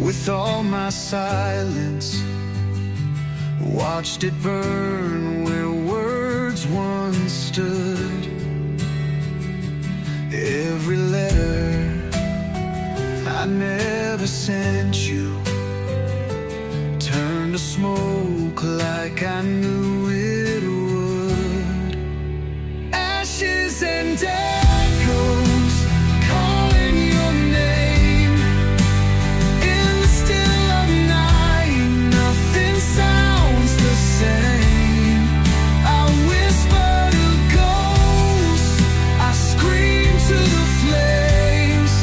with all my silence. Watched it burn where words once stood. Every letter I never sent you turned to smoke like I knew it would. Ashes and echoes calling your name in the still of night. Nothing sounds the same. I whisper to ghosts, I scream to the flames,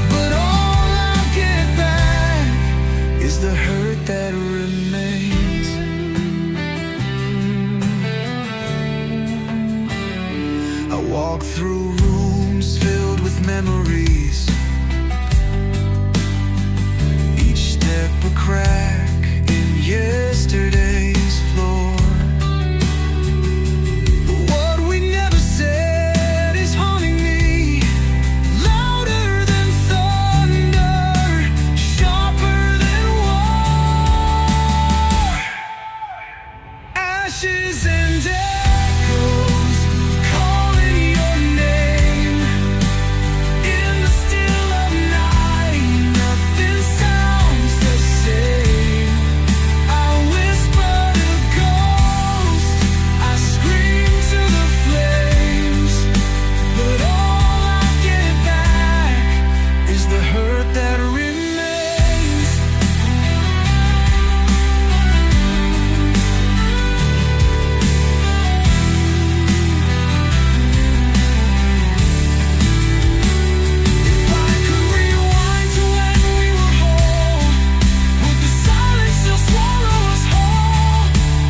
but all I get back is the hurt that remains. I walk through rooms filled with memories, each step a crack in yesterday's floor. But what we never said is haunting me, louder than thunder, sharper than war. Ashes and echoes calling your name in the still of night. Nothing sounds the same. I whisper to ghosts, I scream to the flames, but all I get back is the hurt that remains. If I could rewind to when we were whole, would the silence still swallow us whole?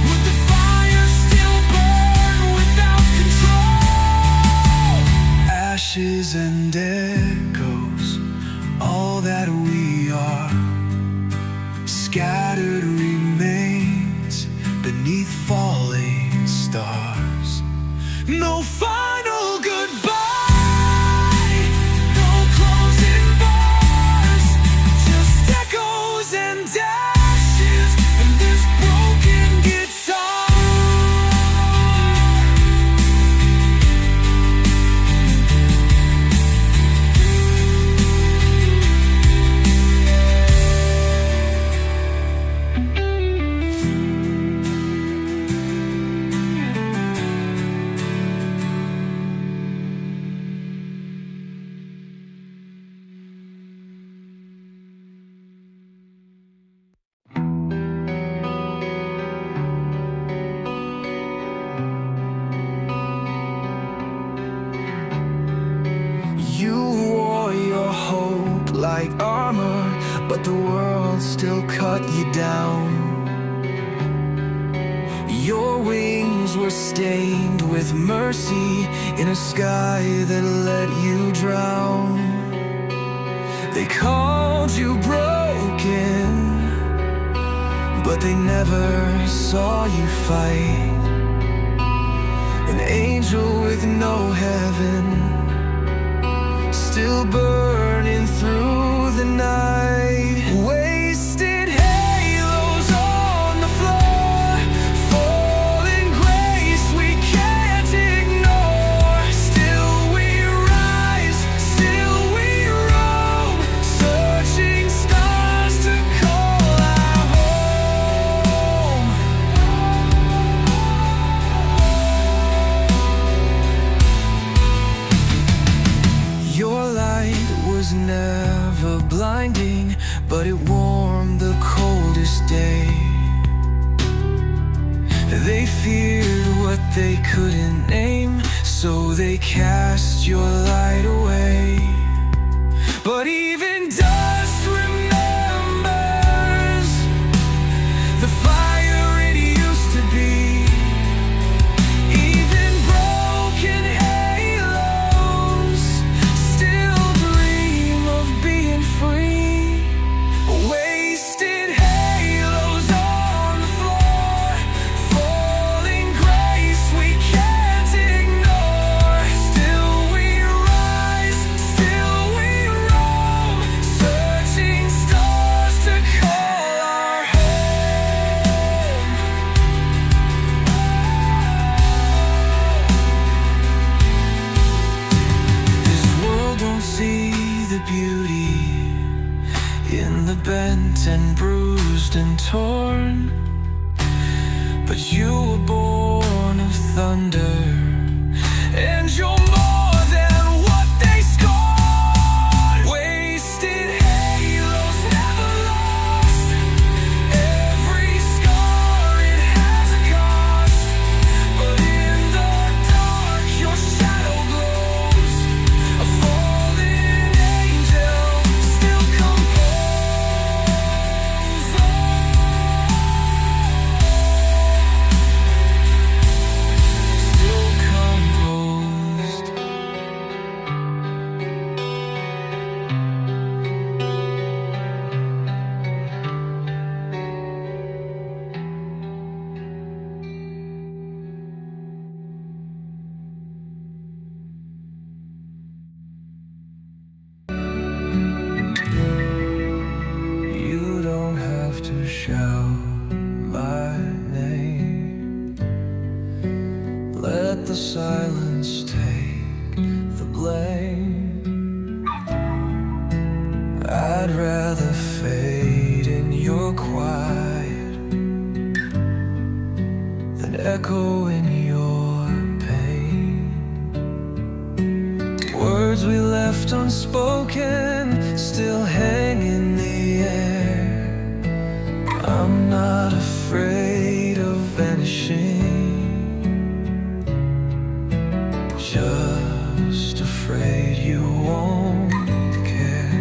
Would the fire still burn without control? Ashes and echoes, all that we are, scattered remains beneath falling stars. No final goodbye, no closing bars, just echoes and ashes and this broken guitar. You wore your hope like armor, but the world still cut you down. Your wings were stained with mercy in a sky that let you drown. They called you broken, but they never saw you fight. An angel with no heaven, still burning through the night. Wasted halos on the floor, falling grace we can't ignore. Still we rise, still we roam, searching stars to call our home. Your light was never blinding, but it warmed the coldest day. They feared what they couldn't name, so they cast your light away. But even dust remembers the fire it used to be. Even broken halos still dream of being free. Wasted halos on the floor, falling grace we can't ignore. Still we rise, still we roam, the bent and bruised and torn, but you were born of thunder, and you're more than what they scorn. Wasted halos never lost. Every scar, it has a cost, but in the dark your shadow glows. A fallen angel still compose. Still composed. You don't have to shout my name. Let the silence take the blame. I'd rather fade in your quiet than echo in your pain. Words we left unspoken still hang in the air. I'm not afraid of vanishing, just afraid you won't care.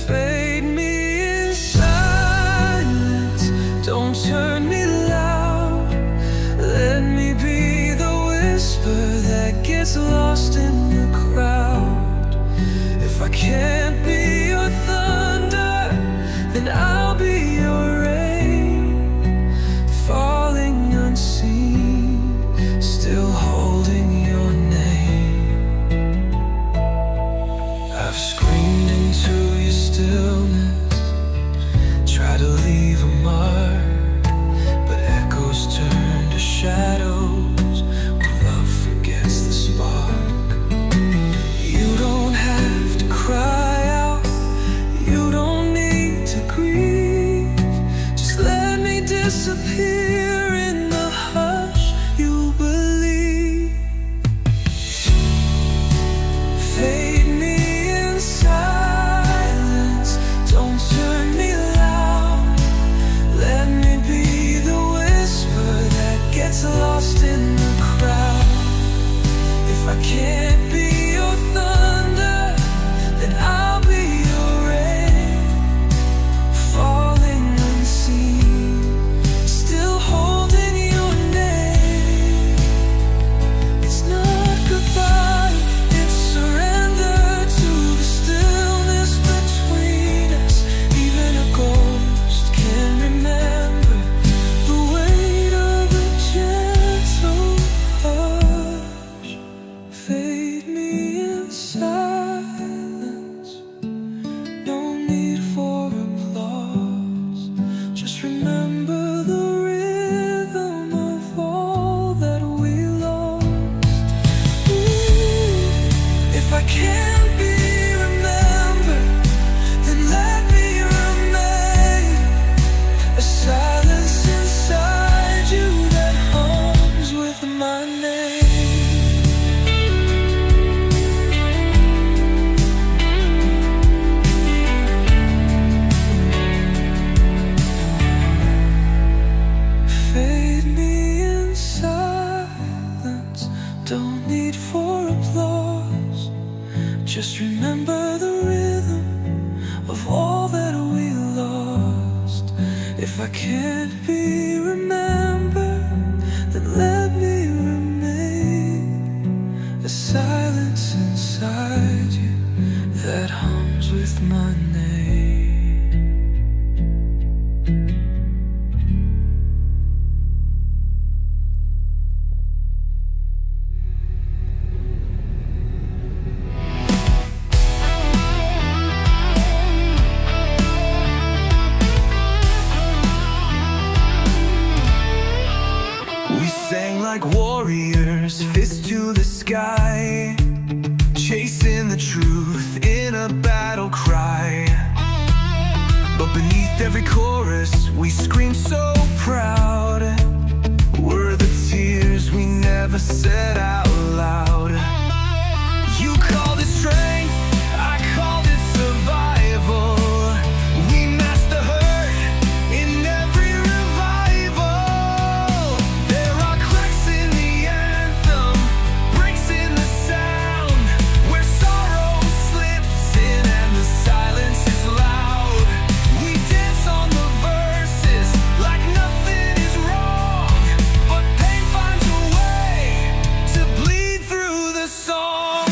Fade me in silence, don't turn me loud. Let me be the whisper that gets lost in the crowd. If I can't be your thunder, then I'll be your rain, falling unseen, still holding your name. I've screamed into your stillness, try to leave a mark, but echoes turn to shadows when love forgets the spark. You don't have to cry out, you don't need to grieve. Just let me disappear in the hush you believe. Fade me in silence, don't turn me loud. Let me be the whisper that gets lost in the crowd. If I can't be your thunder, then I'll be your rain, falling unseen, still holding your name. It's not goodbye, it's surrender to the stillness between us. Even a ghost can remember the weight of a gentle hush. Fade me in silence, no need for applause. Just remember the rhythm of all that we lost. If I can't be remembered, then let me remain. A silence inside you that hums with my name. Fade me in silence, don't need for applause. Just remember the rhythm of all that we lost. If I can't be remembered, then let me remain. A silence inside you that hums with my name. We sang like warriors, fist to the sky, chasing the truth in every chorus we scream so proud were the tears we never said out loud. You called it strength, I called it survival. We masked the hurt in every revival. There are cracks in the anthem, breaks in the sound, where sorrow slips in and the silence is loud. We dance on the verses like nothing is wrong, but pain finds a way to bleed through the song.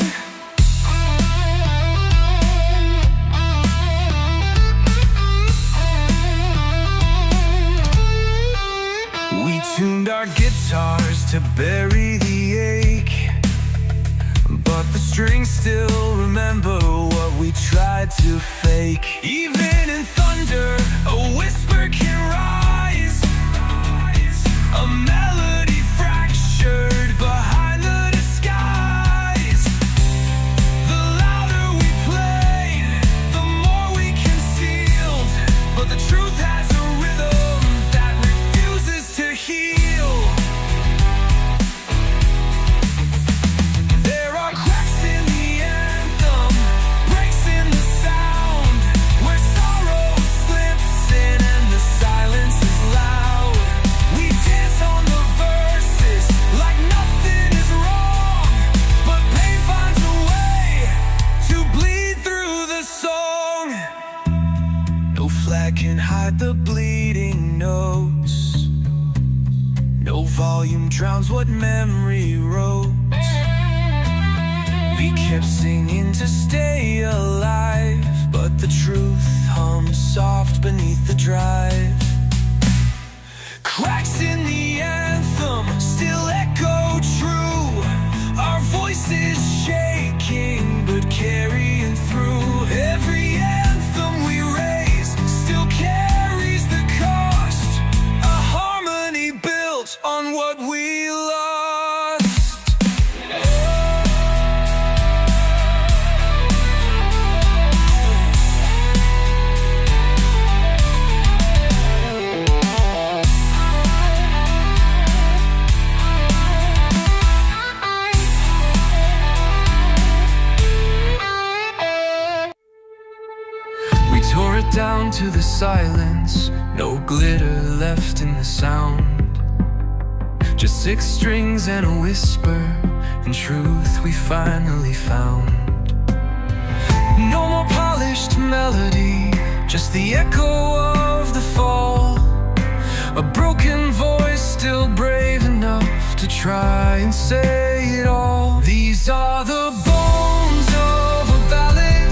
We tuned our guitars to bury the ache, but the strings still remember what we tried to fake. Even in thunder, a whisper can rise, a melody fractured behind the disguise. The louder we played, the more we concealed, but the truth has a rhythm that refuses to heal. There are cracks in the anthem, breaks in the sound, where sorrow slips in and the silence is loud. We dance on the verses like nothing is wrong, but pain finds a way to bleed through the song. No flag can hide the bleeding notes, no volume drowns what memory wrote. We kept singing to stay alive, but the truth hums soft beneath the drive. Cracks in the anthem still echo true, our voices shaking but carrying through. Every anthem we raise still carries the cost, a harmony built on what we lost. We tore it down to the silence, no glitter left in the sound, just 6 strings and a whisper, and truth we finally found. No more polished melody, just the echo of the fall, a broken voice still brave enough to try and say it all. These are the bones of a ballad,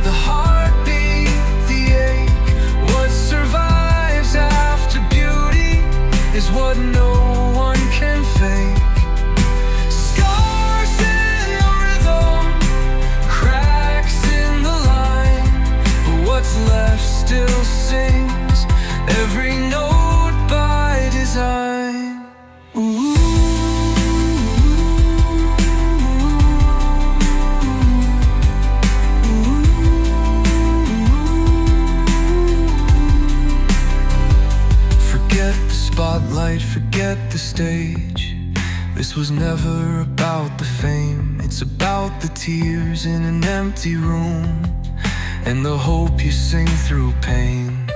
the heartbeat, the ache. What survives after beauty is what no one can fake. Scars in the rhythm, cracks in the line, but what's left still sings, every note by design. Ooh. Forget the spotlight, forget the stage. This was never about the fame, it's about the tears in an empty room and the hope you sing through pain.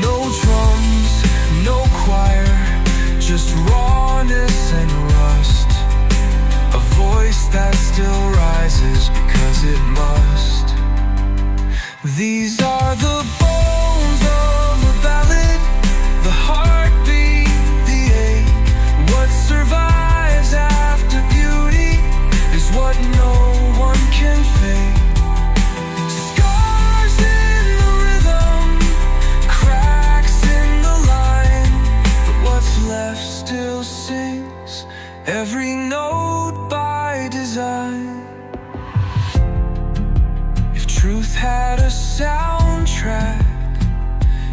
No drums, no choir, just rawness and rust, a voice that still rises because it must. These are the bones of a ballad, the heartbeat, the ache. What survives after beauty is what no one can fake. Scars in the rhythm, cracks in the line, but what's left still sings, every note by design. If truth had a soundtrack,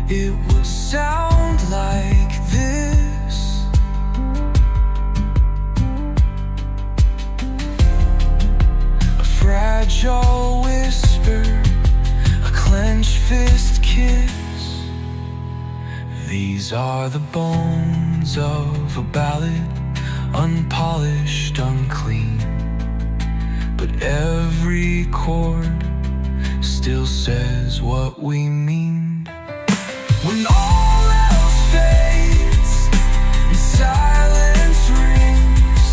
it would sound like this. A fragile whisper, a clenched fist kiss. These are the bones of a ballad, unpolished, unclean, but every chord still says what we mean. When all else fades and silence rings,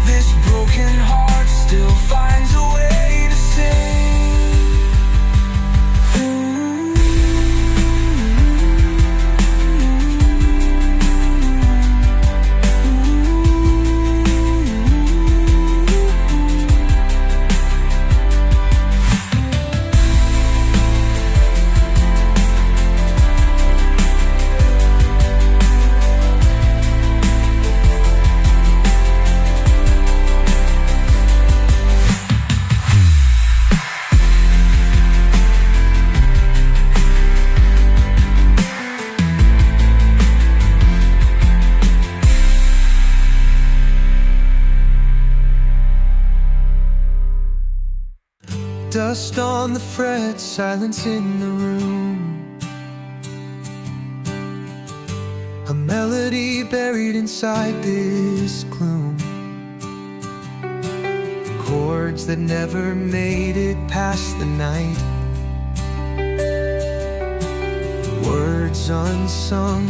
this broken heart still finds a way to sing. Dust on the fret, silence in the room, a melody buried inside this gloom. Chords that never made it past the night, words unsung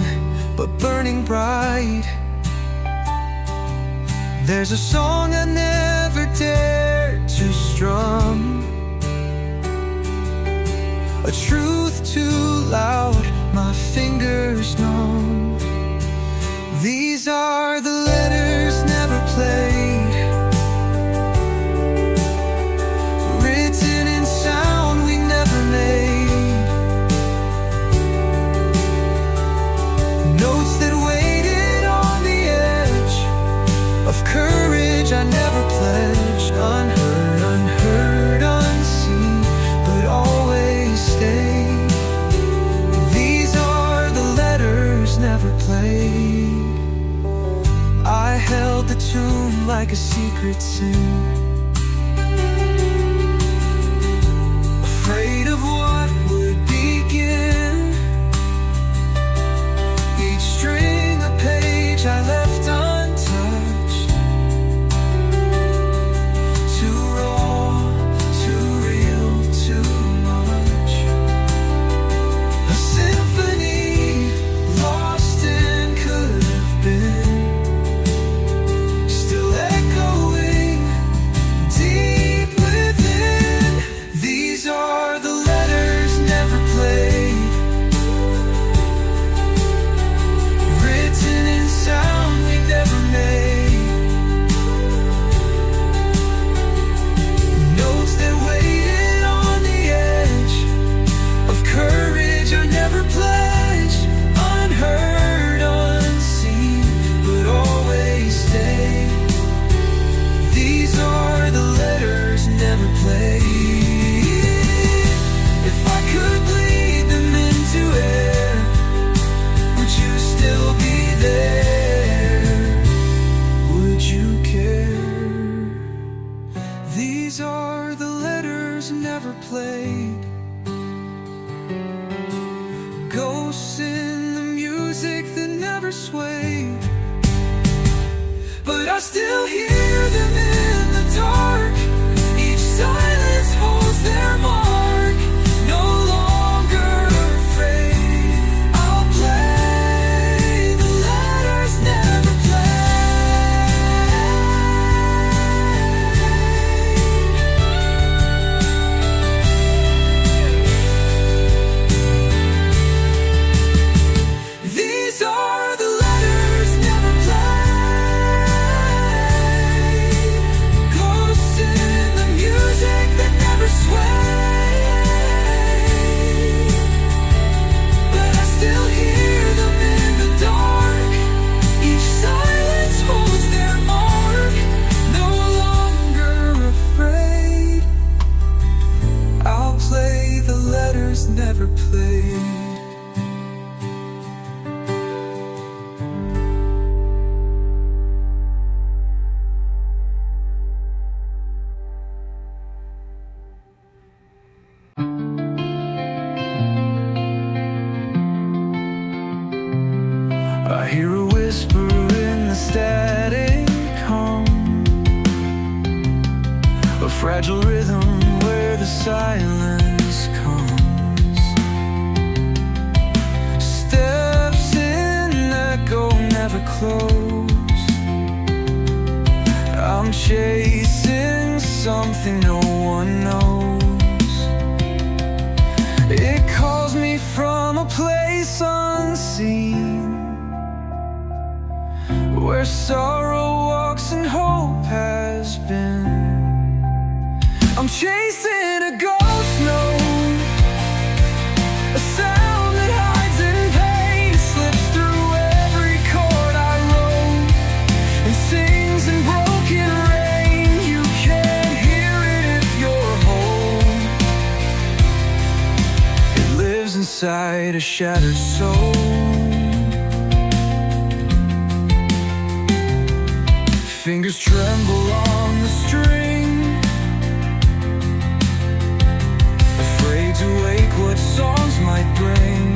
but burning bright. There's a song I never dared to strum, a truth too loud, my fingers numb. These are the letters never played, written in sound we never made, notes that waited on the edge of courage I never pledged. Unheard, unheard, unseen, but always stay. These are the letters never played. I held the tune like a secret sin, afraid of what would begin. Each string a page I left untouched, too raw, too real, too much. A symphony lost and could have been, still echoing deep within. These are the letters never played, written in sound we never made, notes that waited on the edge of courage I never pledged. Unheard, unseen, but always stay. These are the letters never played. If I could bleed them into air, would you still be there? Would you care? These are the letters never played, ghosts in the music that never swayed, but I still hear them in the dark. Each silence holds their mark. No longer afraid, I'll play the letters never played. These are the letters never played. fragile rhythm where the silence comes. Steps in echo never close. I'm chasing something no one knows. It calls me from a place unseen, where sorrow walks and hope has been. I'm chasing a ghost note, a sound that hides in pain. It slips through every chord I wrote and sings in broken rain. You can't hear it if you're home. It lives inside a shattered soul. Fingers tremble on the string, afraid to wake what songs might bring.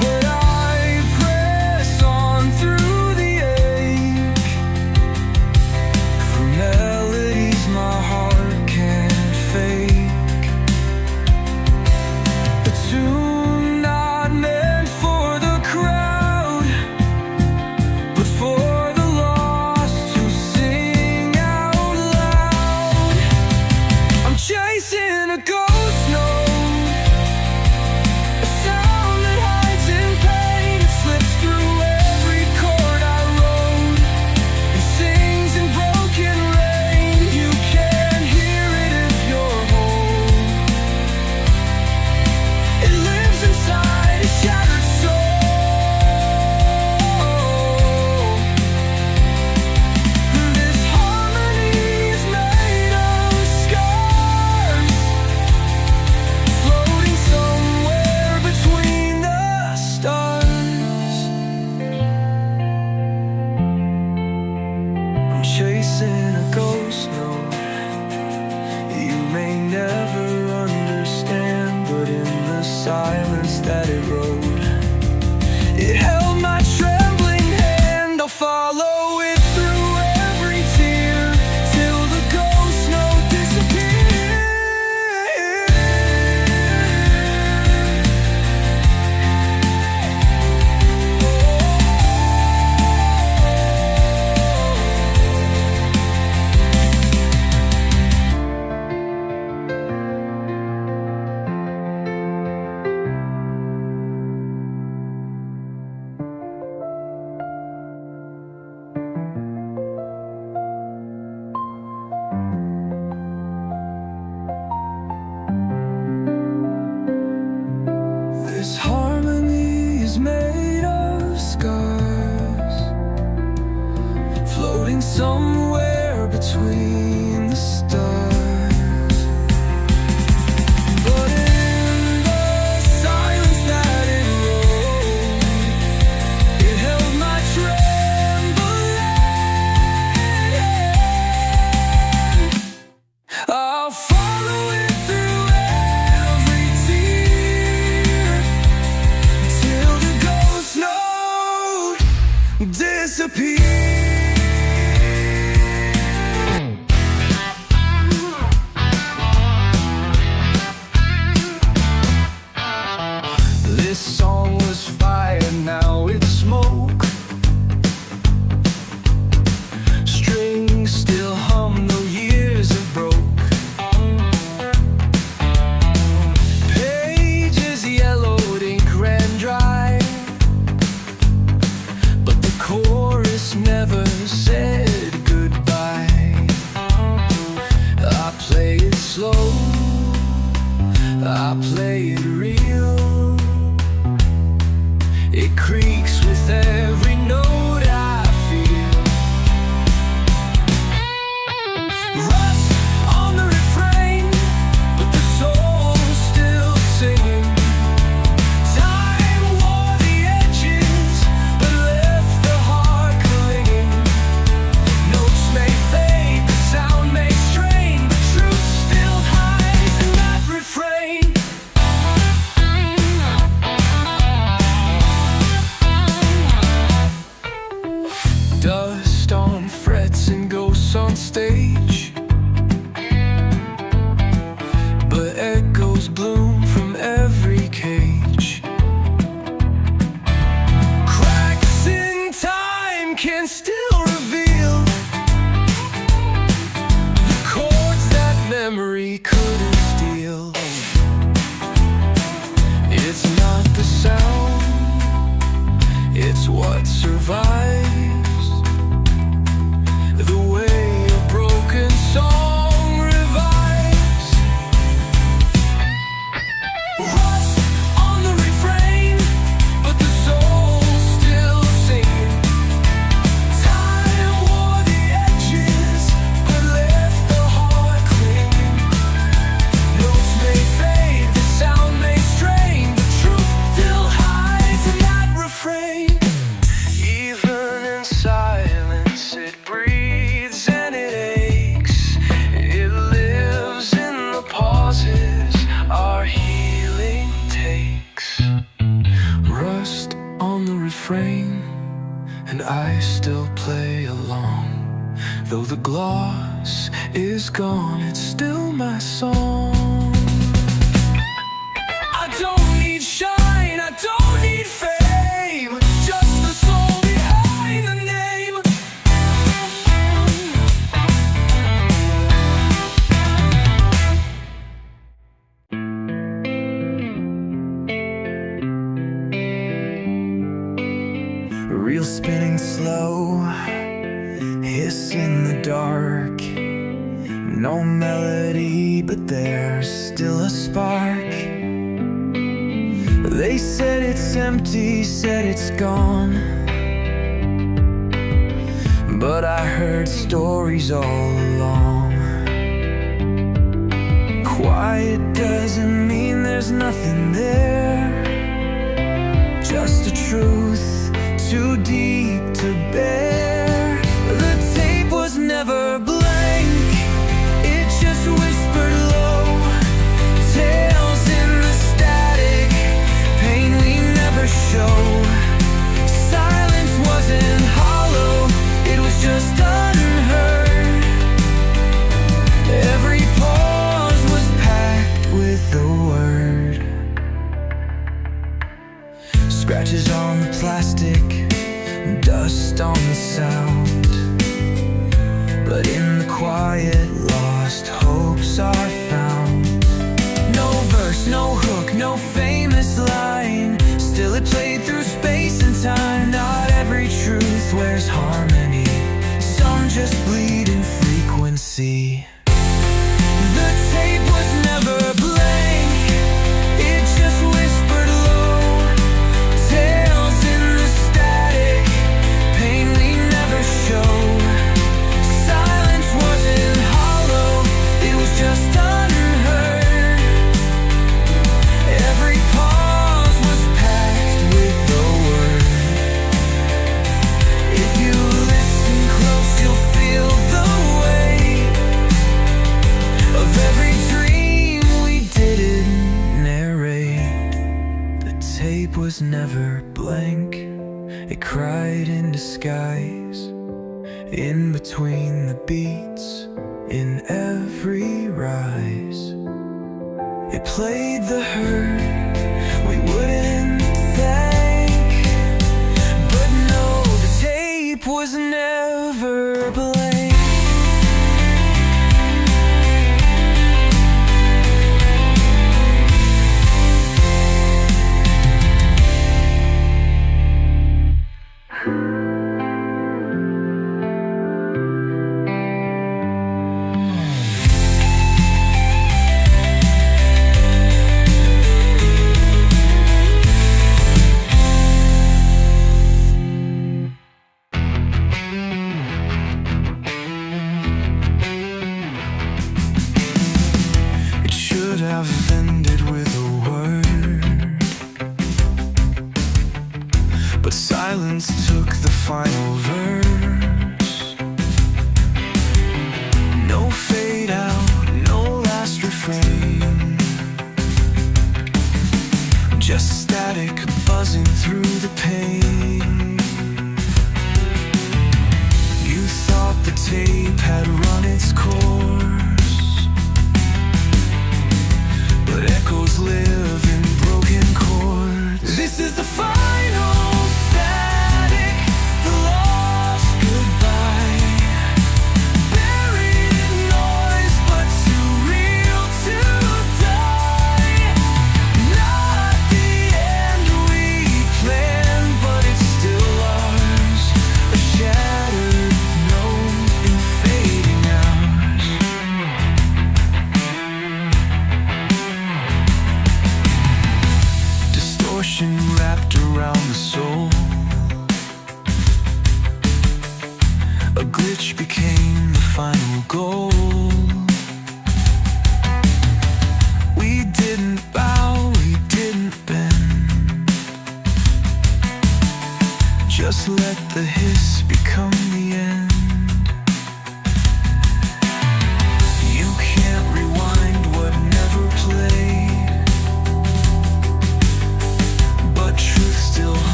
But I press on through the ache, for melodies my heart can't fake. A tune not meant for the crowd, but for the lost to sing out loud. I'm chasing a ghost note, a sound that hides in pain. It slips through every chord I wrote and sings in broken rain. You can't hear it if you're home. It lives inside a shattered soul. This harmony is made of scars, floating somewhere between the stars. I'm chasing a ghost note you may never understand, but in the silence that it wrote, it held my trembling hand. I'll follow it through every tear till the ghost note disappears. This harmony is made of scars, floating somewhere between the stars. But in the silence that it wrote, it held my trembling hand. I'll follow it through every tear till the ghost note disappears. This song was fire, now it's smoke. Strings still hum, though years have broke. Pages yellowed, ink ran dry, but the chorus never said goodbye. I play it slow, I play it real. It creaks with every note I feel. Rust on the refrain, but the soul's still singing. Time wore the edges, but left the heart clinging. Notes may fade, the sound may strain, but truth still hides in that refrain. memory couldn't steal. It's not the sound, it's what survives. The way a broken song revives. Rust on the refrain, but the soul's still singing. Time wore the edges, but left the heart clinging. Notes may fade, the sound may strain, the truth still hides in that refrain. Even in silence it breathes and it aches. It lives in the pauses our healing takes. Rust on the refrain, and I still play along. Though the gloss is gone, it's still my song. I don't need shine, I don't need fame, just the soul behind the name. Reel spinning slow, hiss in the dark. No melody, but there's still a spark. They said it's empty, said it's gone, but I heard stories all along. Quiet doesn't mean there's nothing there, just a truth too deep to bear. The tape was never blank, it just whispered low. Tales in the static, pain we never show. Silence wasn't hollow, it was just unheard. Every pause was packed with a word. Scratches on the plastic, dust on the sound, but in the quiet, lost hopes are found. No verse, no hook, no famous line, still it played through space and time. Not every truth wears harmony, some just bleed in frequency. The tape was never blank, it just whispered low. Tales in the static, pain we never show. Silence wasn't hollow, it was just unheard. Every pause was packed with a word. If you listen close, you'll feel the weight of every dream we didn't narrate. The tape was never blank, it cried in disguise. In between the beats, in every rise, it played the hurt we wouldn't thank. But no, the tape was never blank. Have ended with a word, but silence took the final verse. No fade out, no last refrain, just static buzzing through the pain. You thought the tape had run its course, but echoes live in broken chords. This is the final static, the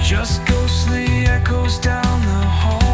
Just ghostly echoes down the hall.